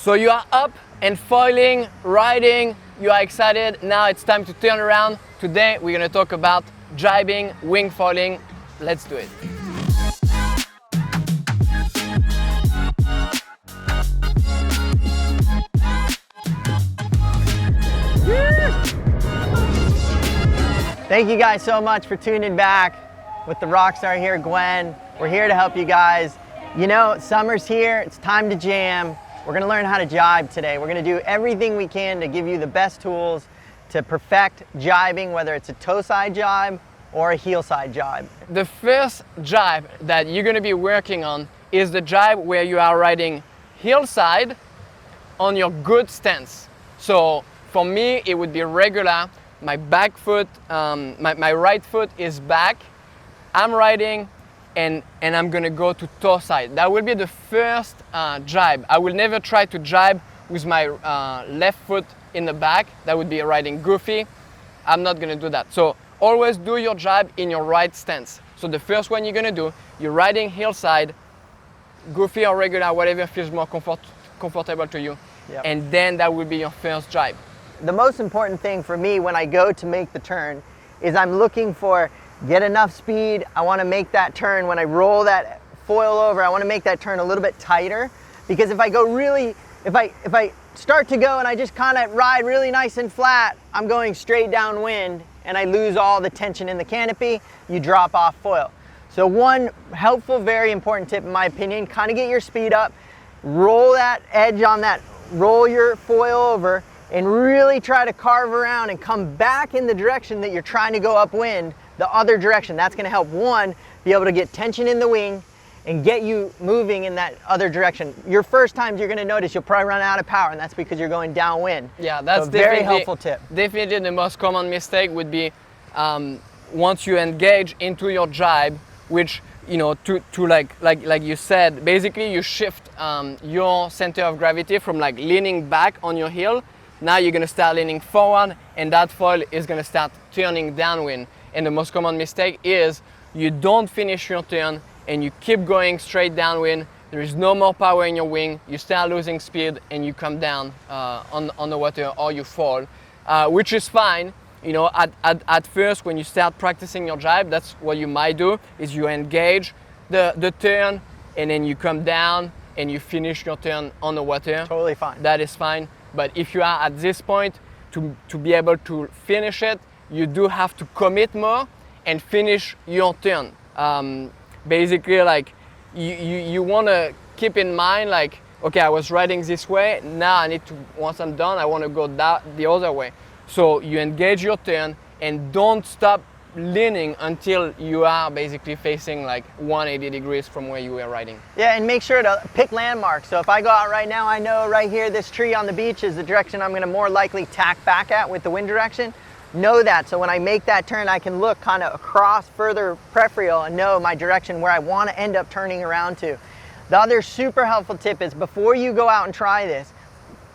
So you are up and foiling, riding, you are excited. Now it's time to turn around. Today we're gonna talk about jibing, wing foiling. Let's do it. Thank you guys so much for tuning back with the rock star here, Gwen. We're here to help you guys. You know, summer's here, it's time to jam. We're gonna learn how to jibe today. We're gonna do everything we can to give you the best tools to perfect jibing, whether it's a toe side jibe or a heel side jibe. The first jibe that you're gonna be working on is the jibe where you are riding heel side on your good stance. So for me, it would be regular. My back foot, my right foot is back. I'm riding and I'm gonna go to toe side. That will be the first jibe. I will never try to jibe with my left foot in the back. That would be riding goofy. I'm not gonna do that. So always do your jibe in your right stance. So the first one you're gonna do, you're riding heel side, goofy or regular, whatever feels more comfortable to you. Yep. And then that will be your first jibe. The most important thing for me when I go to make the turn is I'm looking for get enough speed. I want to make that turn. When I roll that foil over, I want to make that turn a little bit tighter, because if I go really, if I start to go and I just kind of ride really nice and flat, I'm going straight downwind and I lose all the tension in the canopy. You drop off foil. So one helpful, very important tip in my opinion, kind of get your speed up, roll that edge on that, roll your foil over, and really try to carve around and come back in the direction that you're trying to go upwind, the other direction. That's gonna help, one, be able to get tension in the wing and get you moving in that other direction. Your first times you're gonna notice you'll probably run out of power, and that's because you're going downwind. Yeah, that's so very helpful tip. Definitely the most common mistake would be once you engage into your jibe, which, you know, to like you said, basically you shift your center of gravity from like leaning back on your heel. Now you're gonna start leaning forward, and that foil is gonna start turning downwind. And the most common mistake is you don't finish your turn and you keep going straight downwind. There is no more power in your wing. You start losing speed and you come down on the water, or you fall, which is fine. You know, at first when you start practicing your jibe, that's what you might do, is you engage the turn and then you come down and you finish your turn on the water. Totally fine. That is fine. But if you are at this point, to be able to finish it, you do have to commit more and finish your turn. Basically, like you want to keep in mind, like, okay, I was riding this way, now I need to, once I'm done, I want to go the other way. So you engage your turn and don't stop leaning until you are basically facing like 180 degrees from where you were riding. Yeah, and make sure to pick landmarks. So if I go out right now, I know right here, this tree on the beach is the direction I'm gonna more likely tack back at with the wind direction. Know that, so when I make that turn, I can look kind of across further peripheral and know my direction where I wanna end up turning around to. The other super helpful tip is before you go out and try this,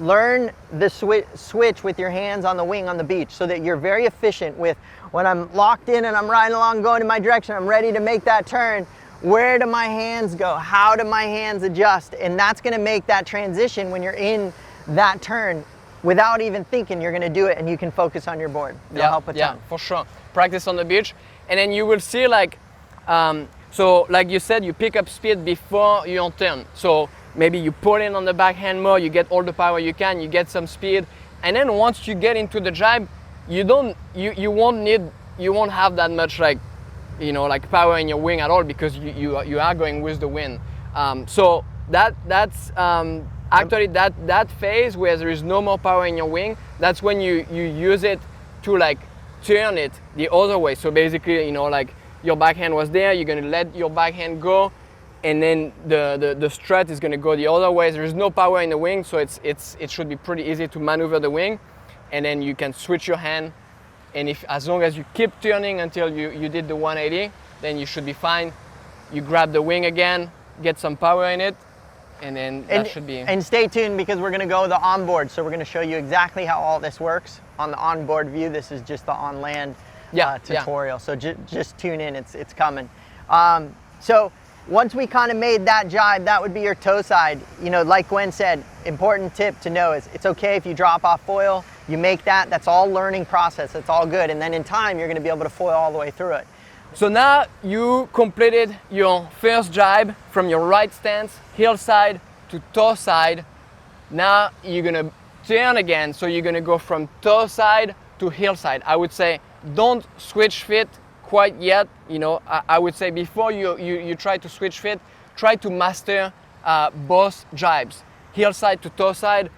learn the switch with your hands on the wing on the beach, so that you're very efficient with when I'm locked in and I'm riding along going in my direction, I'm ready to make that turn. Where do my hands go? How do my hands adjust? And that's gonna make that transition when you're in that turn. Without even thinking, you're gonna do it and you can focus on your board. It'll help a ton. Yeah, for sure. Practice on the beach. And then you will see like, so like you said, you pick up speed before your turn. So maybe you pull in on the backhand more, you get all the power you can, you get some speed. And then once you get into the jibe, you won't have that much like, you know, like power in your wing at all, because you are going with the wind. So that's actually that phase where there is no more power in your wing, that's when you use it to like turn it the other way. So basically, you know, like your backhand was there, you're gonna let your backhand go, and then the strut is gonna go the other way. There is no power in the wing, so it should be pretty easy to maneuver the wing. And then you can switch your hand, and as long as you keep turning until you did the 180, then you should be fine. You grab the wing again, get some power in it, and then that should be. And stay tuned, because we're gonna go the onboard. So we're gonna show you exactly how all this works on the onboard view. This is just the on land tutorial. So just tune in, it's coming. So once we kind of made that jibe, that would be your toe side. You know, like Gwen said, important tip to know is it's okay if you drop off foil, you make that, that's all learning process, that's all good. And then in time, you're gonna be able to foil all the way through it. So now you completed your first jibe from your right stance, heel side to toe side. Now you're gonna turn again. So you're gonna go from toe side to heel side. I would say don't switch feet quite yet. You know, I would say before you try to switch feet, try to master both jibes. Heel side to toe side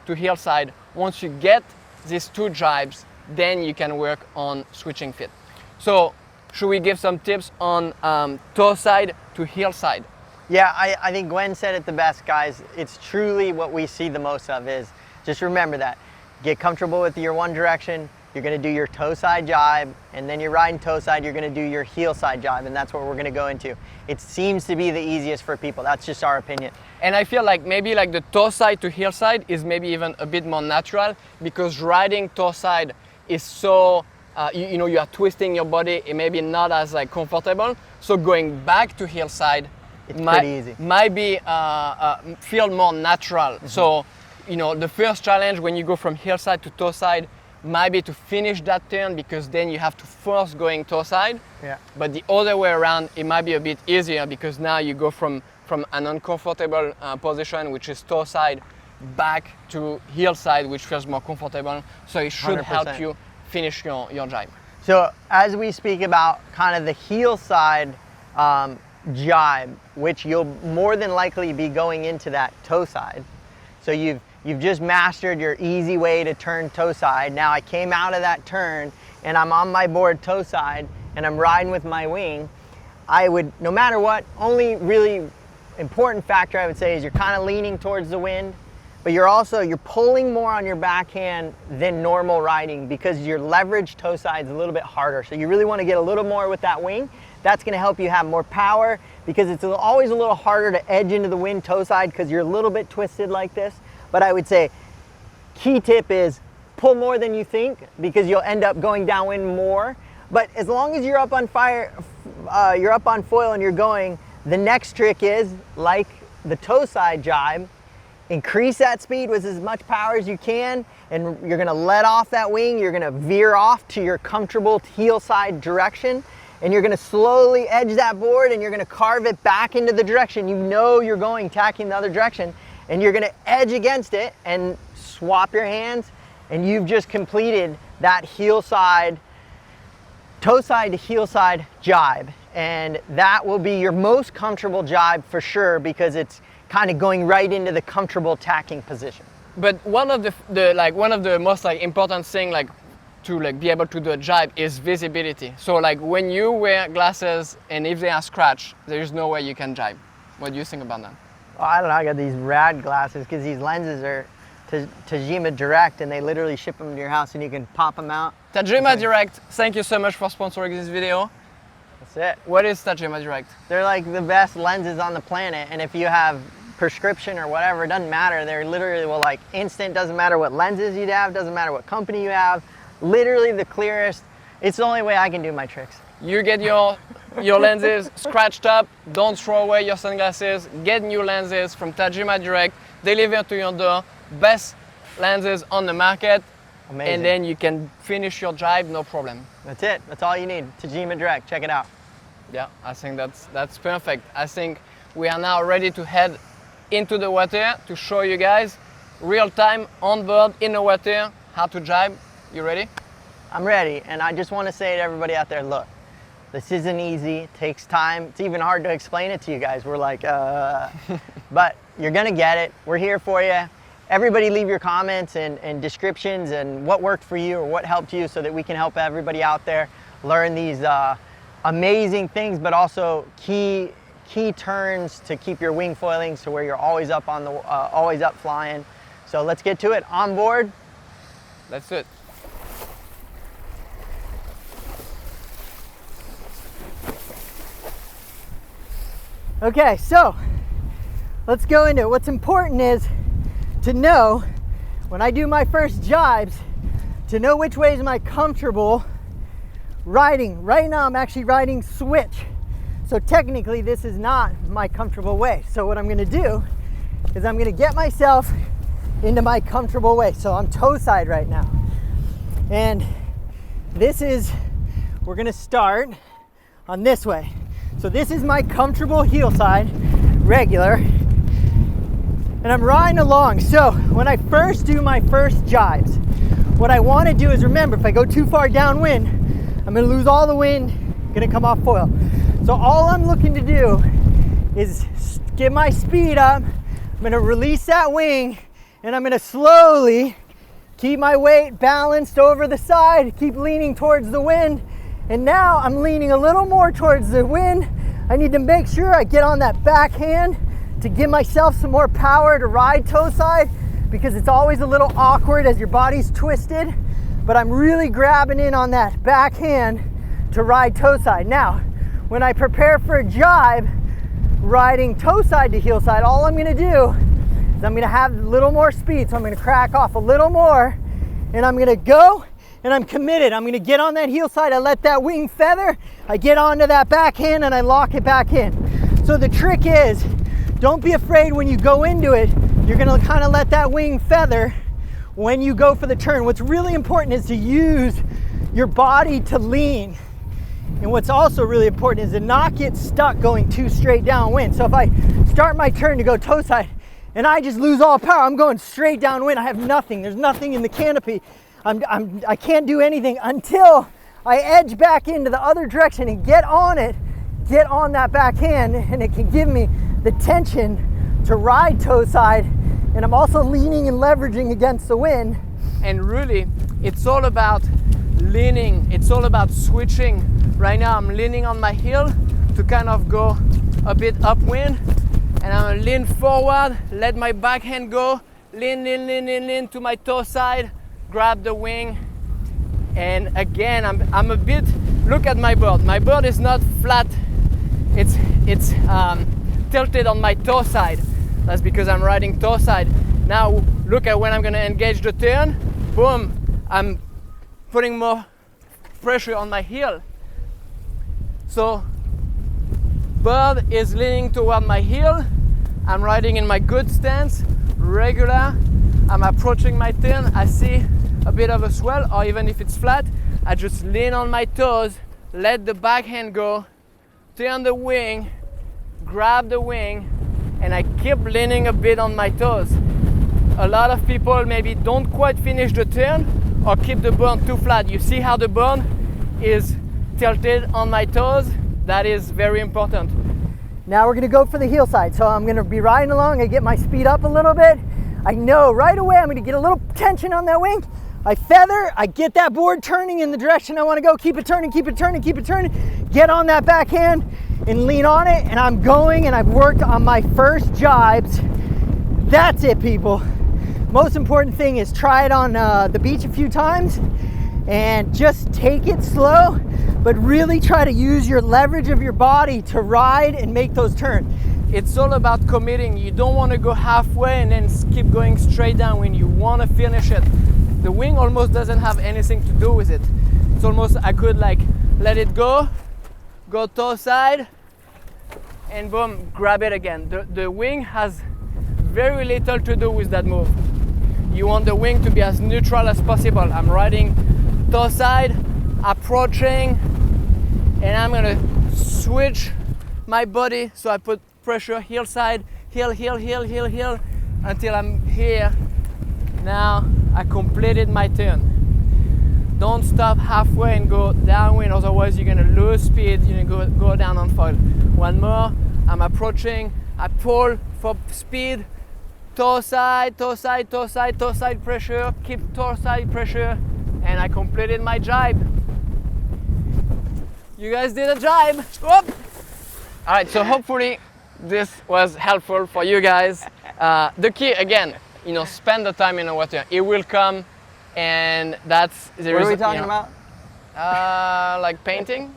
to heel side. Once you get these two jibes, then you can work on switching feet. So should we give some tips on toe side to heel side? Yeah, I think Gwen said it the best, guys. It's truly what we see the most of is, just remember that. Get comfortable with your one direction, you're gonna do your toe side jibe, and then you're riding toe side, you're gonna do your heel side jibe, and that's what we're gonna go into. It seems to be the easiest for people. That's just our opinion. And I feel like maybe like the toe side to heel side is maybe even a bit more natural because riding toe side is so, you know, you are twisting your body, it may be not as like comfortable. So going back to heel side, it's pretty easy. Might be feel more natural. Mm-hmm. So, you know, the first challenge when you go from heel side to toe side might be to finish that turn because then you have to force going toe side. Yeah. But the other way around, it might be a bit easier because now you go from an uncomfortable position, which is toe side, back to heel side, which feels more comfortable. So it should 100%. help you finish your jibe. So as we speak about kind of the heel side jibe, which you'll more than likely be going into that toe side. So you've just mastered your easy way to turn toe side. Now I came out of that turn and I'm on my board toe side and I'm riding with my wing. I would, no matter what, only really important factor I would say is you're kind of leaning towards the wind, but you're pulling more on your backhand than normal riding because your leverage toe side is a little bit harder. So you really want to get a little more with that wing. That's going to help you have more power because it's always a little harder to edge into the wind toe side because you're a little bit twisted like this. But I would say key tip is pull more than you think because you'll end up going downwind more. But as long as you're up on you're up on foil and you're going, the next trick is, like the toe side jibe, increase that speed with as much power as you can, and you're gonna let off that wing, you're gonna veer off to your comfortable heel side direction, and you're gonna slowly edge that board and you're gonna carve it back into the direction you know you're going, tacking the other direction, and you're gonna edge against it and swap your hands, and you've just completed that heel side, toe side to heel side jibe. And that will be your most comfortable jibe for sure because it's kind of going right into the comfortable tacking position. But one of the most like important thing like to like be able to do a jibe is visibility. So like when you wear glasses and if they are scratched, there's no way you can jibe. What do you think about that? Well, I don't know, I got these rad glasses because these lenses are Jibe Direct and they literally ship them to your house and you can pop them out. Jibe Direct, thank you so much for sponsoring this video. That's it. What is Jibe Direct? They're like the best lenses on the planet, and if you have prescription or whatever, it doesn't matter. They're literally, well, like instant, doesn't matter what lenses you have, doesn't matter what company you have, literally the clearest. It's the only way I can do my tricks. You get your lenses scratched up, don't throw away your sunglasses, get new lenses from Jibe Direct, deliver to your door, best lenses on the market. Amazing. And then you can finish your jibe, no problem. That's it, that's all you need. Jibe Direct, check it out. Yeah, I think that's perfect. I think we are now ready to head into the water to show you guys real time on board in the water how to jibe. You ready? I'm ready, and I just want to say to everybody out there, look, this isn't easy, it takes time. It's even hard to explain it to you guys. We're like, but you're gonna get it. We're here for you. Everybody leave your comments and descriptions and what worked for you or what helped you so that we can help everybody out there learn these amazing things, but also key turns to keep your wing foiling so where you're always up on the always up flying. So let's get to it. On board. Let's do it. Okay, so let's go into it. What's important is to know when I do my first jibes, to know which ways am I comfortable riding. Right now I'm actually riding switch. So technically this is not my comfortable way. So what I'm gonna do is I'm gonna get myself into my comfortable way. So I'm toe side right now. And this is, we're gonna start on this way. So this is my comfortable heel side, regular. And I'm riding along. So when I first do my first jibes, what I wanna do is remember, if I go too far downwind, I'm gonna lose all the wind, gonna come off foil. So all I'm looking to do is get my speed up. I'm gonna release that wing, and I'm gonna slowly keep my weight balanced over the side, keep leaning towards the wind. And now I'm leaning a little more towards the wind. I need to make sure I get on that backhand to give myself some more power to ride toe side, because it's always a little awkward as your body's twisted. But I'm really grabbing in on that backhand to ride toe side. Now, when I prepare for a jibe, riding toe side to heel side, all I'm gonna do is I'm gonna have a little more speed. So I'm gonna crack off a little more, and I'm gonna go, and I'm committed. I'm gonna get on that heel side, I let that wing feather, I get onto that backhand, and I lock it back in. So the trick is, don't be afraid when you go into it, you're gonna kind of let that wing feather when you go for the turn. What's really important is to use your body to lean. And what's also really important is to not get stuck going too straight downwind. So if I start my turn to go toe side and I just lose all power, I'm going straight downwind. I have nothing. There's nothing in the canopy. I can't do anything until I edge back into the other direction and get on it, get on that backhand, and it can give me the tension to ride toe side. And I'm also leaning and leveraging against the wind. And really, it's all about leaning. It's all about switching. Right now I'm leaning on my heel to kind of go a bit upwind, and I'm gonna lean forward, let my backhand go, lean to my toe side, grab the wing. And again, I'm a bit, look at my board. My board is not flat, it's tilted on my toe side. That's because I'm riding toe side. Now look at when I'm gonna engage the turn, boom, I'm putting more pressure on my heel. So bird is leaning toward my heel. I'm riding in my good stance, regular. I'm approaching my turn. I see a bit of a swell, or even if it's flat, I just lean on my toes, let the backhand go, turn the wing, grab the wing, and I keep leaning a bit on my toes. A lot of people maybe don't quite finish the turn or keep the burn too flat. You see how the burn is tilted on my toes? That is very important. Now we're gonna go for the heel side. So I'm gonna be riding along, I get my speed up a little bit. I know right away I'm gonna get a little tension on that wing. I feather, I get that board turning in the direction I wanna go, keep it turning, keep it turning, keep it turning. Get on that backhand and lean on it, and I'm going, and I've worked on my first jibes. That's it, people. Most important thing is try it on the beach a few times and just take it slow, but really try to use your leverage of your body to ride and make those turns. It's all about committing. You don't want to go halfway and then keep going straight down when you want to finish it. The wing almost doesn't have anything to do with it. It's almost, I could like let it go toe side, and boom, grab it again. The wing has very little to do with that move. You want the wing to be as neutral as possible. I'm riding toe side, approaching, and I'm gonna switch my body so I put pressure heel side, heel, until I'm here. Now I completed my turn. Don't stop halfway and go downwind, otherwise you're gonna lose speed, you're gonna go down on foil. One more, I'm approaching, I pull for speed, toe side pressure, keep toe side pressure, and I completed my jibe. You guys did a jibe. Whoop. All right, so hopefully this was helpful for you guys. The key, again, spend the time in the water. It will come, and that's the reason. What are we talking about? Like painting?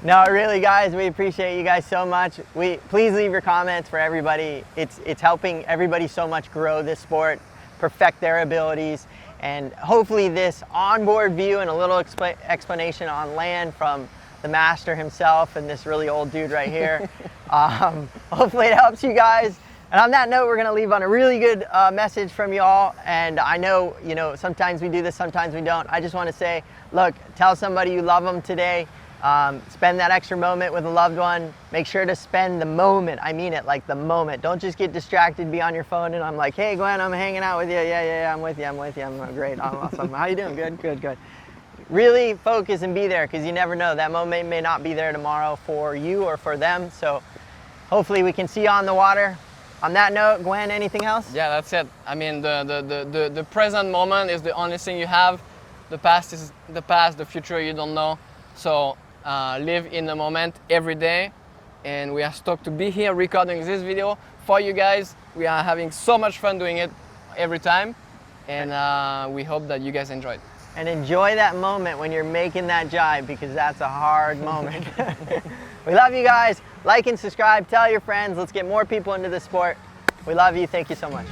No, really, guys, we appreciate you guys so much. Please leave your comments for everybody. It's helping everybody so much grow this sport, perfect their abilities, and hopefully this onboard view and a little explanation on land from the master himself and this really old dude right here. Hopefully it helps you guys. And on that note, we're gonna leave on a really good message from y'all. And I know, sometimes we do this, sometimes we don't. I just wanna say, look, tell somebody you love them today. Spend that extra moment with a loved one. Make sure to spend the moment. I mean it, like the moment. Don't just get distracted, be on your phone and I'm like, hey Gwen, I'm hanging out with you. Yeah, I'm with you. I'm great, I'm awesome. How you doing? Good. Really focus and be there, because you never know. That moment may not be there tomorrow for you or for them. So hopefully we can see you on the water. On that note, Gwen, anything else? Yeah, that's it. I mean, the present moment is the only thing you have. The past is the past, the future you don't know. So live in the moment every day. And we are stoked to be here recording this video for you guys. We are having so much fun doing it every time. And we hope that you guys enjoyed. And enjoy that moment when you're making that jibe, because that's a hard moment. We love you guys. Like and subscribe, tell your friends. Let's get more people into the sport. We love you. Thank you so much.